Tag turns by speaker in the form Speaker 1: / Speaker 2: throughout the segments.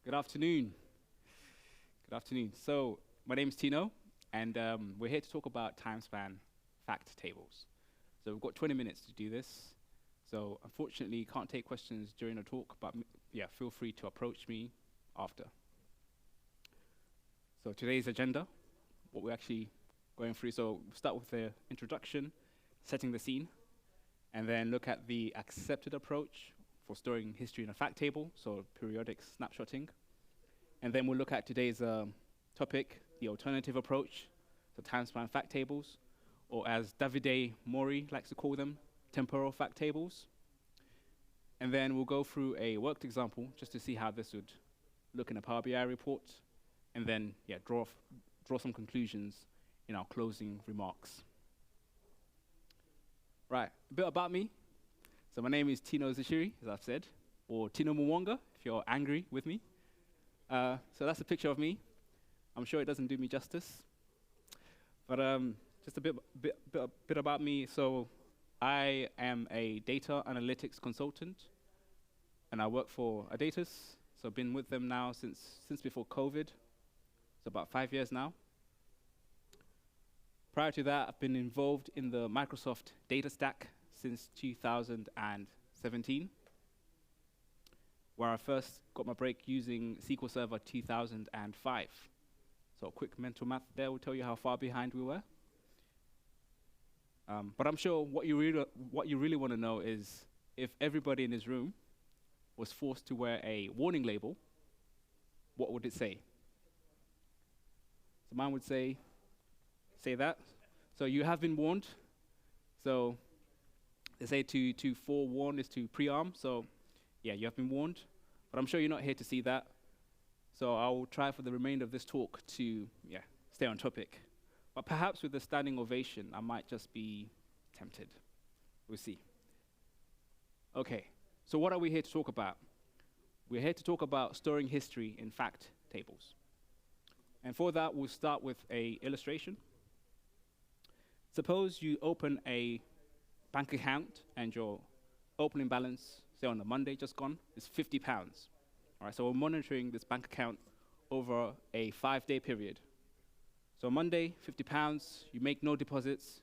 Speaker 1: Good afternoon. Good afternoon. So, my name is Tino, and we're here to talk about Timespan Fact Tables. So, we've got 20 minutes to do this. So, unfortunately, can't take questions during the talk, but yeah, feel free to approach me after. So, today's agenda, what we're actually going through. So, we'll start with the introduction, setting the scene, and then look at the accepted approach for storing history in a fact table, so periodic snapshotting. And then we'll look at today's topic, the alternative approach, so timespan fact tables, or as Davide Mori likes to call them, temporal fact tables. And then we'll go through a worked example just to see how this would look in a Power BI report, and then draw some conclusions in our closing remarks. Right, a bit about me. So my name is Tino Zashiri, as I've said, or Tino Mwonga, if you're angry with me. So that's a picture of me. I'm sure it doesn't do me justice. But just a bit about me. So I am a data analytics consultant, and I work for Adatus. So I've been with them now since before COVID, so about 5 years now. Prior to that, I've been involved in the Microsoft data stack since 2017, where I first got my break using SQL Server 2005. So a quick mental math there will tell you how far behind we were. But I'm sure what you really want to know is if everybody in this room was forced to wear a warning label, what would it say? So mine would say that. So you have been warned. So they say to forewarn is to pre-arm. So yeah, you have been warned. But I'm sure you're not here to see that. So I'll try for the remainder of this talk to stay on topic. But perhaps with a standing ovation, I might just be tempted. We'll see. Okay, so what are we here to talk about? We're here to talk about storing history in fact tables. And for that, we'll start with an illustration. Suppose you open a bank account and your opening balance, say on a Monday just gone, is £50. All right, so we're monitoring this bank account over a 5-day period. So Monday, £50, you make no deposits.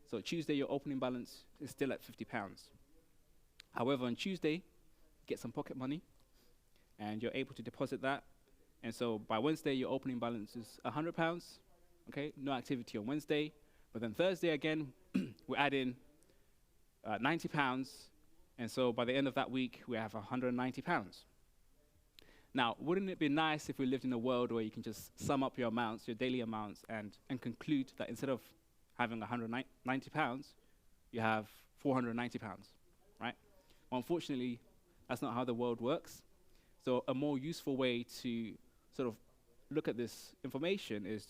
Speaker 1: So Tuesday, your opening balance is still at £50. However, on Tuesday, you get some pocket money, and you're able to deposit that. And so by Wednesday, your opening balance is £100. Okay, no activity on Wednesday. But then Thursday again, we add in £90. And so by the end of that week, we have £190. Now, wouldn't it be nice if we lived in a world where you can just sum up your amounts, your daily amounts, and conclude that instead of having £190, you have £490, right? Well, unfortunately, that's not how the world works. So a more useful way to sort of look at this information is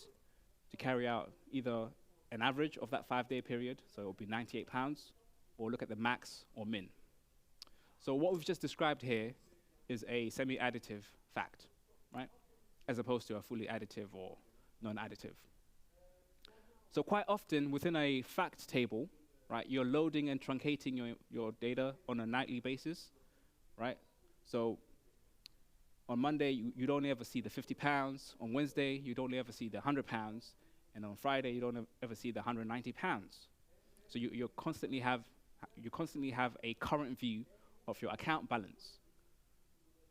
Speaker 1: to carry out either an average of that 5-day period, so it will be £98, or look at the max or min. So what we've just described here is a semi-additive fact, right? As opposed to a fully additive or non-additive. So quite often within a fact table, right, you're loading and truncating your data on a nightly basis, right? So on Monday, you'd only ever see the £50. On Wednesday, you'd only ever see the £100. And on Friday, you don't ever see the £190. So you constantly have a current view of your account balance.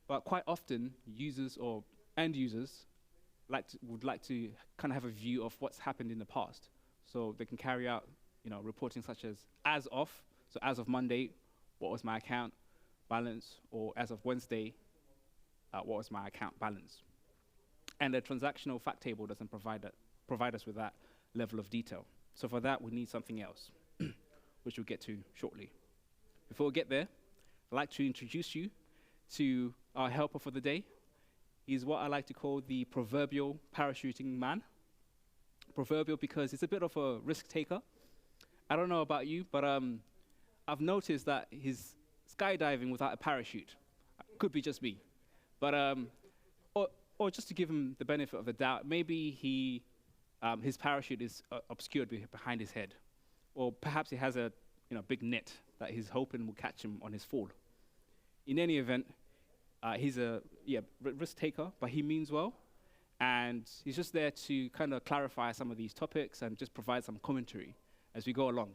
Speaker 1: But quite often, users or end users would like to kind of have a view of what's happened in the past. So they can carry out reporting such as of. So as of Monday, what was my account balance? Or as of Wednesday, what was my account balance? And the transactional fact table doesn't provide us with that level of detail. So for that, we need something else, which we'll get to shortly. Before we get there, I'd like to introduce you to our helper for the day. He's what I like to call the proverbial parachuting man. Proverbial because he's a bit of a risk taker. I don't know about you, but I've noticed that he's skydiving without a parachute. Could be just me. But or just to give him the benefit of the doubt, maybe his parachute is obscured behind his head, or perhaps he has a big net that he's hoping will catch him on his fall. In any event, He's a risk taker, but he means well, and he's just there to kind of clarify some of these topics and just provide some commentary as we go along.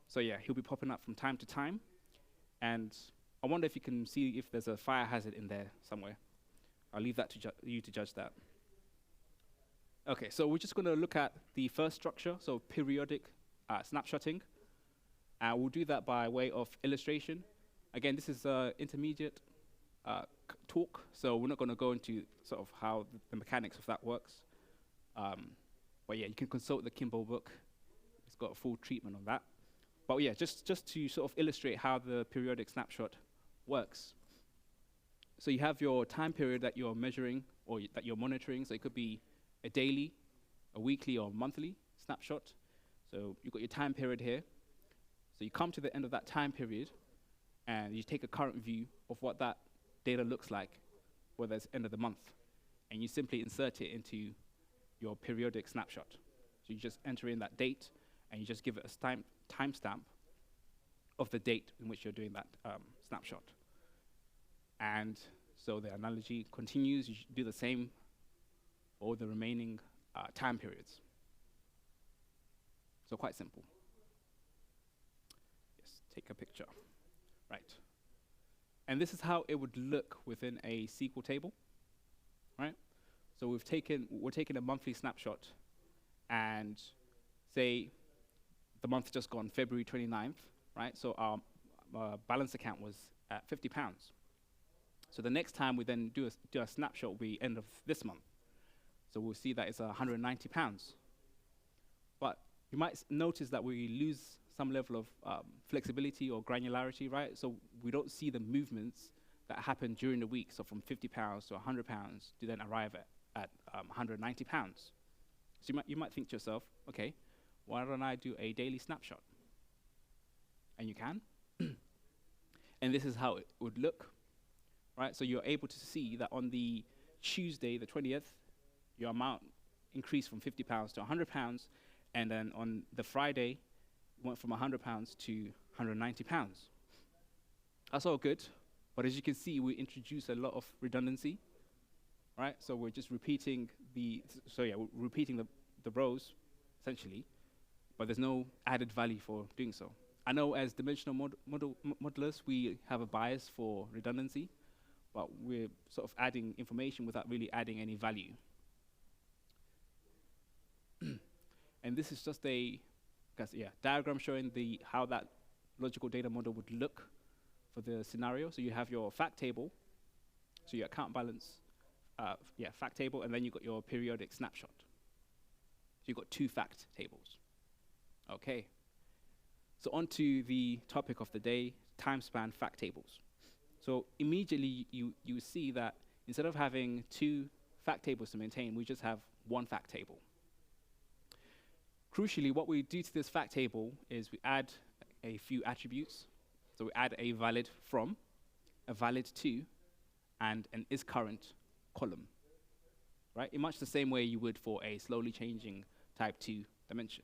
Speaker 1: So yeah, he'll be popping up from time to time, and I wonder if you can see if there's a fire hazard in there somewhere. I'll leave that to you to judge that. Okay, so we're just going to look at the first structure, so periodic snapshotting. And we'll do that by way of illustration. Again, this is intermediate talk, so we're not going to go into sort of how the mechanics of that works. But yeah, you can consult the Kimball book. It's got a full treatment on that. But yeah, just to sort of illustrate how the periodic snapshot works. So you have your time period that you're measuring or that you're monitoring. So it could be a daily, a weekly, or monthly snapshot. So you've got your time period here. So you come to the end of that time period, and you take a current view of what that data looks like, whether it's end of the month, and you simply insert it into your periodic snapshot. So you just enter in that date, and you just give it a timestamp of the date in which you're doing that snapshot. And so the analogy continues. You should do the same for the remaining time periods. So quite simple. Yes, take a picture. Right. And this is how it would look within a SQL table, right? So we're taking a monthly snapshot, and say the month just gone, February 29th, right? So our balance account was at £50. So the next time we then do a snapshot will be end of this month. So we'll see that it's £190. But you might notice that we lose some level of flexibility or granularity, right? So we don't see the movements that happen during the week. So from £50 to £100 to then arrive at £190. So you might think to yourself, okay, why don't I do a daily snapshot? And you can. And this is how it would look, right? So you're able to see that on the Tuesday, the 20th, your amount increased from £50 to £100, and then on the Friday, went from £100 to £190. That's all good, but as you can see, we introduce a lot of redundancy, right? So we're just repeating we're repeating the rows, essentially, but there's no added value for doing so. I know as dimensional modelers, we have a bias for redundancy, but we're sort of adding information without really adding any value. And this is just a diagram showing how that logical data model would look for the scenario. So you have your fact table, so your account balance, fact table, and then you've got your periodic snapshot. So you've got two fact tables. Okay. So on to the topic of the day, Timespan Fact Tables. So immediately you see that instead of having two fact tables to maintain, we just have one fact table. Crucially, what we do to this fact table is we add a few attributes. So we add a valid from, a valid to, and an is current column, right? In much the same way you would for a slowly changing type 2 dimension.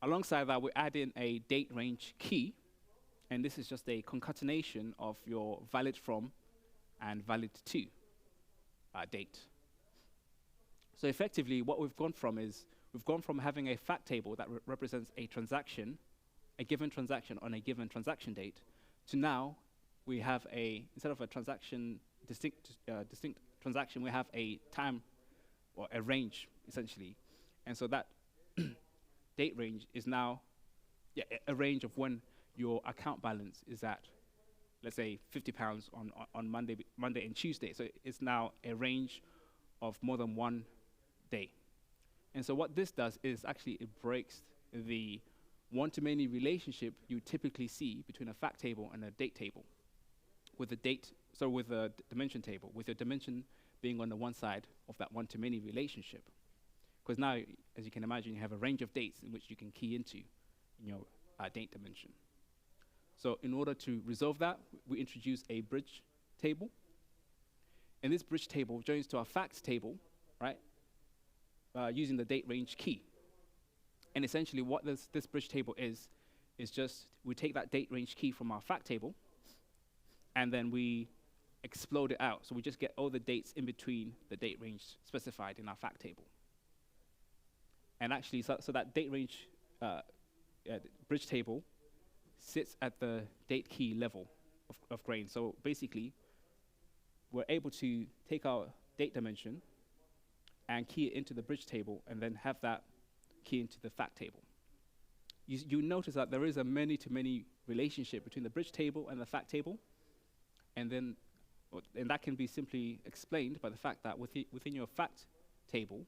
Speaker 1: Alongside that, we add in a date range key, and this is just a concatenation of your valid from and valid to date. So effectively, what we've gone from having a fact table that represents a transaction, a given transaction on a given transaction date, to now we have instead of a distinct transaction, we have a time or a range essentially, and so that date range is now a range of when your account balance is at, let's say, £50 on Monday and Tuesday. So it's now a range of more than one day. And so what this does is actually it breaks the one-to-many relationship you typically see between a fact table and a date table. With a dimension table, with your dimension being on the one side of that one-to-many relationship. Because now, as you can imagine, you have a range of dates in which you can key into in your date dimension. So in order to resolve that, we introduce a bridge table. And this bridge table joins to our facts table, right, using the date range key. And essentially what this bridge table is just we take that date range key from our fact table, and then we explode it out. So we just get all the dates in between the date range specified in our fact table. And actually, so that date range bridge table sits at the date key level of grain. So basically, we're able to take our date dimension and key it into the bridge table, and then have that key into the fact table. You notice that there is a many-to-many relationship between the bridge table and the fact table, and that can be simply explained by the fact that within your fact table,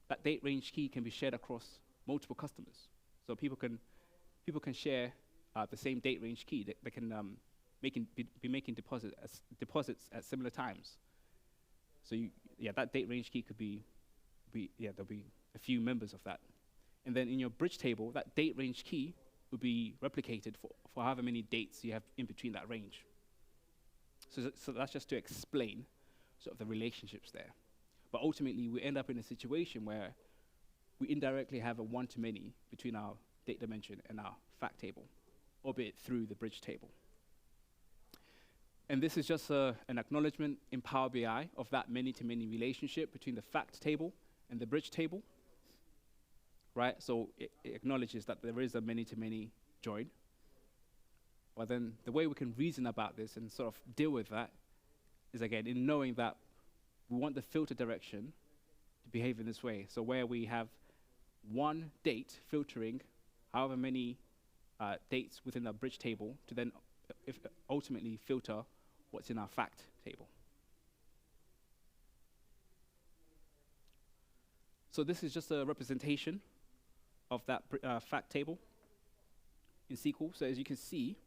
Speaker 1: that date range key can be shared across multiple customers. So people can share the same date range key. They can be making deposits at similar times. So that date range key could there'll be a few members of that. And then in your bridge table, that date range key will be replicated for however many dates you have in between that range. So that's just to explain sort of the relationships there. But ultimately, we end up in a situation where we indirectly have a one-to-many between our date dimension and our fact table, albeit through the bridge table. And this is just an acknowledgement in Power BI of that many-to-many relationship between the fact table and the bridge table, right? So it acknowledges that there is a many-to-many join. But then the way we can reason about this and sort of deal with that is, again, in knowing that we want the filter direction to behave in this way. So where we have one date filtering however many dates within our bridge table to then ultimately filter what's in our fact table. So this is just a representation of that fact table in SQL. So as you can see,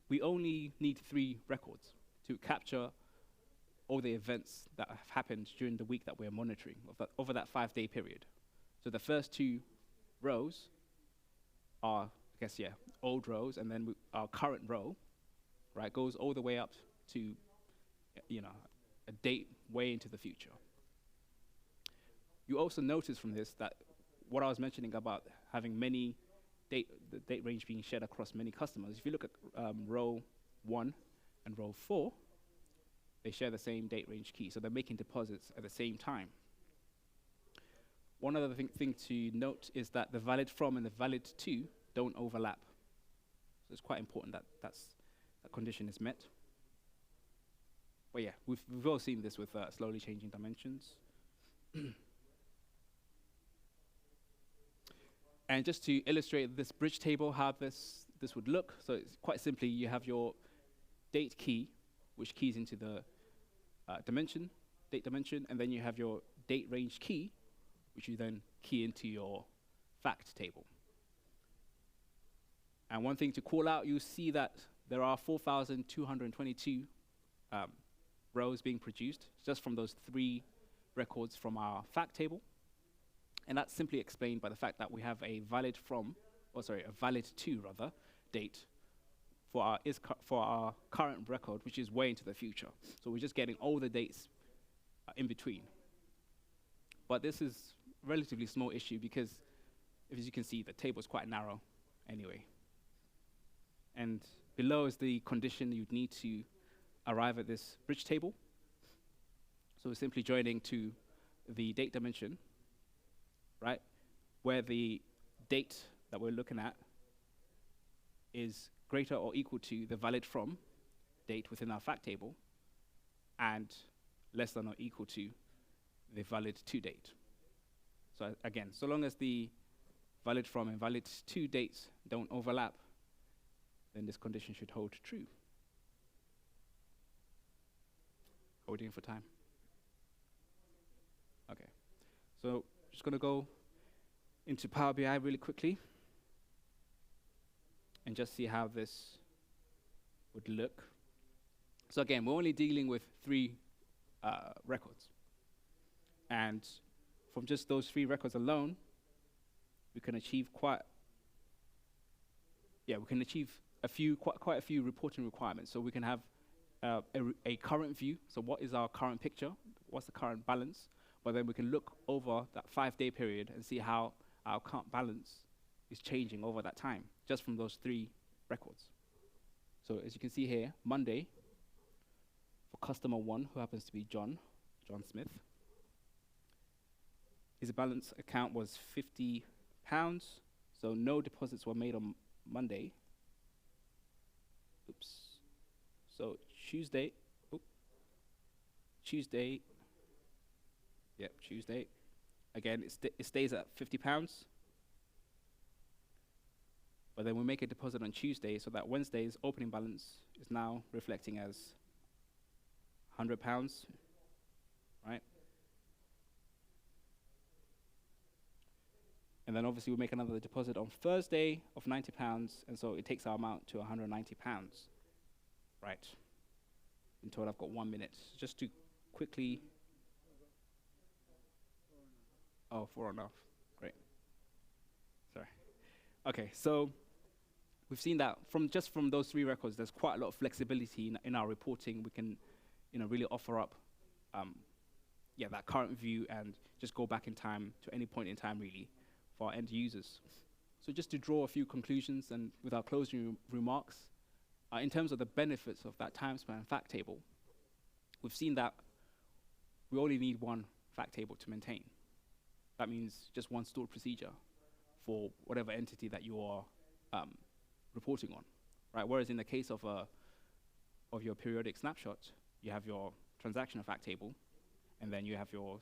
Speaker 1: we only need 3 records to capture all the events that have happened during the week that we're monitoring over that 5-day period. So the first 2 rows are, old rows, and then our current row, right, goes all the way up to, a date way into the future. You also notice from this that what I was mentioning about having the date range being shared across many customers. If you look at row 1 and row 4, they share the same date range key, so they're making deposits at the same time. One other thing to note is that the valid from and the valid to don't overlap. So it's quite important that that condition is met. But yeah, we've all seen this with slowly changing dimensions. And just to illustrate this bridge table, how this would look, so it's quite simply, you have your date key, which keys into the date dimension, and then you have your date range key, which you then key into your fact table. And one thing to call out, you see that there are 4,222 rows being produced just from those 3 records from our fact table. And that's simply explained by the fact that we have a valid to date for our current record, which is way into the future. So we're just getting all the dates in between. But this is a relatively small issue because, as you can see, the table is quite narrow anyway. And below is the condition you'd need to arrive at this bridge table. So we're simply joining to the date dimension, right, where the date that we're looking at is greater or equal to the valid from date within our fact table and less than or equal to the valid to date. So again, so long as the valid from and valid to dates don't overlap, then this condition should hold true. Are we doing for time? Okay. So just going to go into Power BI really quickly and just see how this would look. So again, we're only dealing with 3 records. And from just those 3 records alone, we can achieve quite a few reporting requirements. So we can have a current view. So what is our current picture? What's the current balance? But then we can look over that 5-day period and see how our current balance is changing over that time, just from those 3 records. So as you can see here, Monday, for customer one, who happens to be John Smith, his balance account was £50, so no deposits were made on Monday. Oops. So Tuesday, Tuesday, again, it stays at £50. But then we make a deposit on Tuesday, so that Wednesday's opening balance is now reflecting as £100, right? And then obviously we make another deposit on Thursday of £90, and so it takes our amount to £190, right? In total, I've got 1 minute. Just to quickly, oh, 4.5, great. Sorry. Okay, so we've seen that from those three records, there's quite a lot of flexibility in our reporting. We can, really offer up, that current view and just go back in time to any point in time, really, for our end users. So just to draw a few conclusions and with our closing remarks, in terms of the benefits of that Timespan fact table, we've seen that we only need one fact table to maintain. That means just one stored procedure for whatever entity that you are reporting on, right? Whereas in the case of your periodic snapshot, you have your transactional fact table, and then you have your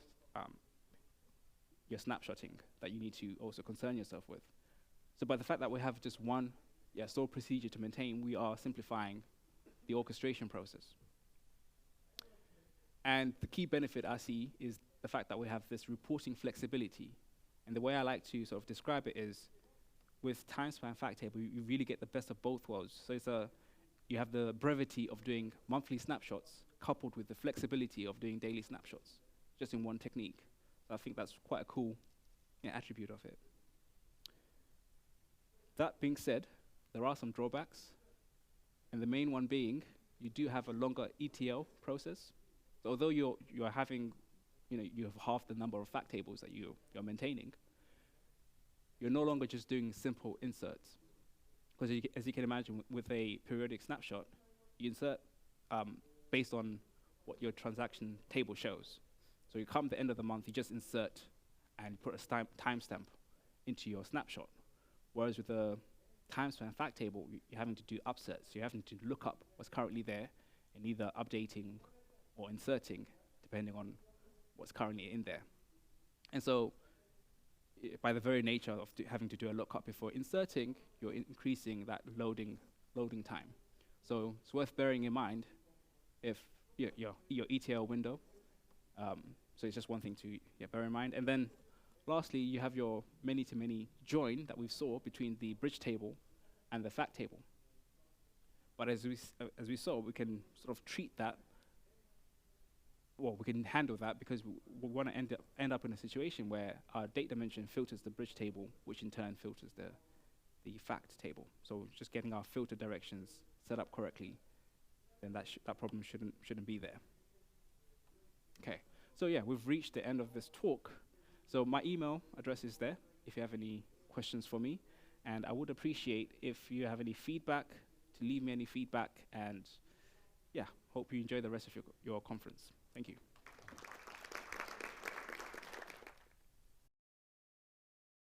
Speaker 1: snapshotting that you need to also concern yourself with. So by the fact that we have just one stored procedure to maintain, we are simplifying the orchestration process. And the key benefit I see is the fact that we have this reporting flexibility. And the way I like to sort of describe it is, with Timespan Fact Table, you really get the best of both worlds. So you have the brevity of doing monthly snapshots coupled with the flexibility of doing daily snapshots, just in one technique. So I think that's quite a cool attribute of it. That being said, there are some drawbacks, and the main one being you do have a longer ETL process. So although you're having, you have half the number of fact tables that you're maintaining, you're no longer just doing simple inserts. Because as you can imagine, with a periodic snapshot, you insert based on what your transaction table shows. So you come to the end of the month, you just insert and put a timestamp into your snapshot. Whereas with the Timespan fact table, you're having to do upsets. You're having to look up what's currently there and either updating or inserting, depending on what's currently in there. And so by the very nature of having to do a lookup before inserting, you're increasing that loading time. So it's worth bearing in mind if your ETL window. So it's just one thing to bear in mind. And then lastly, you have your many-to-many join that we saw between the bridge table and the fact table. But as we saw, we can sort of treat that, well, we can handle that because we want to end up in a situation where our date dimension filters the bridge table, which in turn filters the fact table. So just getting our filter directions set up correctly, then that problem shouldn't be there. Okay, so we've reached the end of this talk. So my email address is there if you have any questions for me, and I would appreciate if you have any feedback, to leave me any feedback, and hope you enjoy the rest of your conference. Thank you.